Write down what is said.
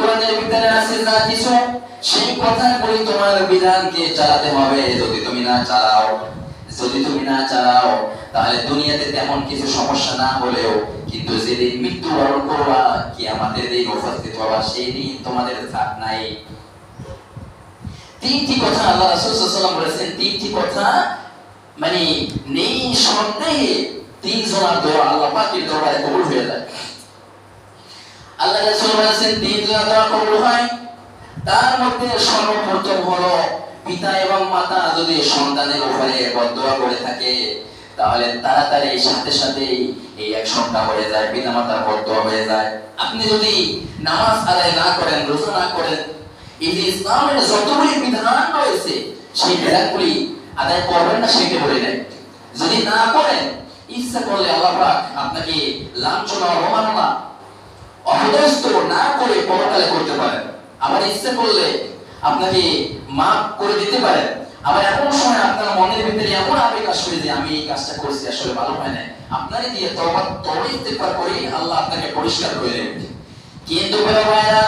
কোরআনের ভিতরে আছে যা কিছু সেই কথাগুলি তোমার বিধানকে চালাতে হবে। যদি তুমি না চালাও তাহলে দুনিয়াতে তেমন কিছু সমস্যা না হলেও কিন্তু যেদিন মৃত্যুবরণ করবা কিয়ামতের দিন উপস্থিত হবা সেই দিন তোমাদের থাক নাই। তিনটি কথা আল্লাহ রাসূল সাল্লাল্লাহু আলাইহি ওয়াসাল্লাম বলেছেন, তিনটি কথা মানে নেই সন্দেহে তিনজনের দোয়া আল্লাহ পাকের দরবারে কবুল হয়ে যায়। আল্লাহ রাসূল বলেছেন তিনজনের দোয়া কবুল হয়, তার মধ্যে সর্বপ্রথম হলো পিতা এবং মাতা যদি সন্তানের উপরে বদদোয়া করে থাকে তাহলে তাড়াতাড়ি সাথে সাথেই এই অ্যাকশনটা হয়ে যায়, পিতা মাতার বদদোয়া হয়ে যায়। আপনি যদি নামাজ আদায় না করেন, রোজা না করেন, এই যে ইসলামের যতগুলি বিধান রয়েছে সেই বিধানগুলি আদায় করবেন না সেটা বলে দেয়। যদি না করেন ইচ্ছা করলে আল্লাহ পাক আপনাকে লাঞ্ছনা অবমাননা অপদস্থ না করে পরকালে করতে পারেন। আবার ইচ্ছা করলে আপনাকে মাফ করে দিতে পারেন। আবার এমন সময় আপনার মনের ভিতরে এমন আবেগ আসবে যে আমি এই কাজটা করছি আসলে ভালো হয় না, আপনারই দিয়ে তওবা ইস্তেগফার করে আল্লাহ আপনাকে পরিষ্কার করে দেবেন। কিন্তু ভাইরা